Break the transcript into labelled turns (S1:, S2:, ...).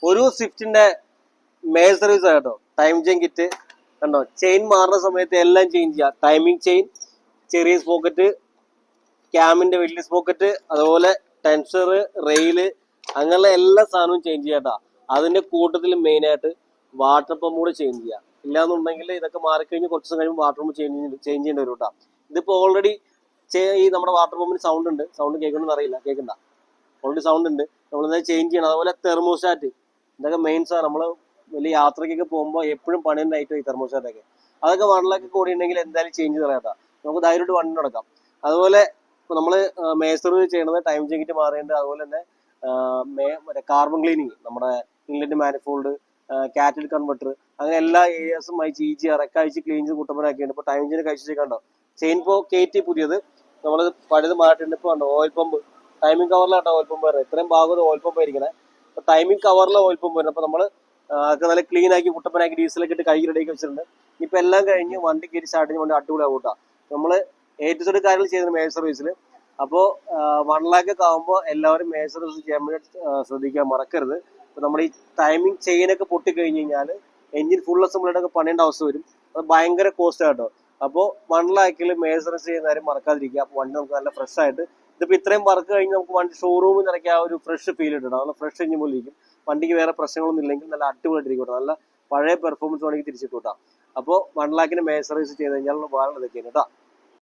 S1: ഒരു സ്വിഫ്റ്റിന്റെ major service ആട്ടോ. Time chain kit കണ്ടോ, ചെയിൻ മാറുന്ന സമയത്ത് എല്ലാം ചേഞ്ച് ചെയ്യാം. ടൈമിംഗ് ചെയിൻ, ചെറിയ സ്പോക്കറ്റ്, ക്യാമിന്റെ വലിയ സ്പോക്കറ്റ്, അതുപോലെ ടെൻസർ, റെയില്, അങ്ങനെയുള്ള എല്ലാ സാധനവും ചേഞ്ച് ചെയ്യാട്ടാ. അതിന്റെ കൂട്ടത്തിൽ മെയിൻ ആയിട്ട് വാട്ടർ പമ്പ് കൂടെ ചേഞ്ച് ചെയ്യാം. ഇല്ലാന്നുണ്ടെങ്കിൽ ഇതൊക്കെ മാറിക്കഴിഞ്ഞ് കുറച്ച് ദിവസം കഴിയുമ്പോൾ വാട്ടർ പമ്പ് ചേഞ്ച് ചെയ്യേണ്ടി വരും കേട്ടോ. ഇതിപ്പോ ഓൾറെഡി ഈ നമ്മുടെ വാട്ടർ പമ്പിന് സൗണ്ട് ഉണ്ട്. സൗണ്ട് കേൾക്കണമെന്ന് അറിയില്ല, കേൾക്കണ്ട, ഓൾറെഡി സൗണ്ട് ഉണ്ട്. നമ്മളെന്തായാലും ചേഞ്ച് ചെയ്യണം. അതുപോലെ തെർമോസ്റ്റാറ്റ്, ഇതൊക്കെ മെയിൻ സാർ. നമ്മൾ വലിയ യാത്രയ്ക്കൊക്കെ പോകുമ്പോൾ എപ്പോഴും പണിയുന്ന ഐറ്റം ഈ തെർമോസ്റ്റാറ്റൊക്കെ. അതൊക്കെ 1 lakh കൂടി ഉണ്ടെങ്കിൽ എന്തായാലും ചേഞ്ച് തരാട്ടാ. നമുക്ക് ധൈര്യമായിട്ട് വണ്ടി നടക്കാം. അതുപോലെ ഇപ്പൊ നമ്മള് മേസർ ചെയ്യണത് ടൈം ചെക്കിറ്റ് മാറേണ്ടത്. അതുപോലെ തന്നെ മറ്റേ കാർബൺ ക്ലീനിങ്, നമ്മുടെ ഇൻലെറ്റ് മാനിഫോൾഡ്, കാറ്റൽ കൺവെർട്ടർ, അങ്ങനെ എല്ലാ ഏരിയാസും അയച്ച് ഈജി ഇറക്കയച്ച് ക്ലീൻ ചെയ്ത് കുട്ടപ്പനാക്കിയാണ്. ഇപ്പൊ ടൈം ചെയിൻ കഴിച്ചു കണ്ടോ. ചെയിൻ ഇപ്പോ കയറ്റി പുതിയത്, നമ്മൾ പഴയത് മാറ്റിട്ടുണ്ട്. ഇപ്പൊ കണ്ടോ ഓയിൽ പമ്പ്, ടൈമിംഗ് കവറിലാട്ടോ ഓയിൽ പമ്പ് വരുന്നത്. ഇത്രയും ഭാഗത്ത് ഓയിൽ പമ്പ് ആയിരിക്കണേ. അപ്പൊ ടൈമിംഗ് കവറിലെ ഓയിൽ പമ്പ് വരുന്നത്. അപ്പൊ നമ്മള് അതൊക്കെ നല്ല ക്ലീൻ ആക്കി കുട്ടപ്പനാക്കി ഡീസലൊക്കെ ഇട്ട് കൈ റെഡിയാക്കി വെച്ചിട്ടുണ്ട്. ഇപ്പൊ എല്ലാം കഴിഞ്ഞ് വണ്ടി കയറി സ്റ്റാർട്ട് ചെയ്യുന്ന വണ്ടി അടിപൊളിയാവും കേട്ടോ. നമ്മള് A to Z കാര്യങ്ങൾ ചെയ്യുന്നത് മേജർ സർവീസിൽ. അപ്പോൾ 1 lakh ഒക്കെ ആകുമ്പോൾ എല്ലാവരും മേജർ സർവീസ് ചെയ്യാൻ വേണ്ടി ശ്രദ്ധിക്കാൻ മറക്കരുത്. ഇപ്പൊ നമ്മൾ ഈ ടൈമിംഗ് ചെയിനൊക്കെ പൊട്ടിക്കഴിഞ്ഞ് കഴിഞ്ഞാൽ എഞ്ചിൻ ഫുൾ അസംബ്ലിയൊക്കെ പണിയേണ്ട അവസ്ഥ വരും. അത് ഭയങ്കര കോസ്റ്റ് ആട്ടോ. അപ്പോൾ 1 lakh മേജർ സർവീസ് ചെയ്യുന്ന കാര്യം മറക്കാതിരിക്കുക. അപ്പോൾ വണ്ടി നമുക്ക് നല്ല ഫ്രഷ് ആയിട്ട്, ഇതിപ്പോൾ ഇത്രയും വർക്ക് കഴിഞ്ഞ് നമുക്ക് വണ്ടി ഷോറൂമിൽ നിറയ്ക്ക് ആ ഒരു ഫ്രഷ് ഫീൽ കിട്ടണം. നല്ല ഫ്രഷ് എഞ്ചിൻ പോലെ ഇരിക്കും. വണ്ടിക്ക് വേറെ പ്രശ്നങ്ങളൊന്നും ഇല്ലെങ്കിൽ നല്ല അടിപൊളിയായിട്ടിരിക്കും. നല്ല പഴയ പെർഫോമൻസ് വേണമെങ്കിൽ തിരിച്ചിട്ട് കേട്ടോ. അപ്പോൾ 1 lakh മേജർ സർവീസ് ചെയ്ത് കഴിഞ്ഞാൽ വേറെ ഇതൊക്കെയാണ് കേട്ടോ.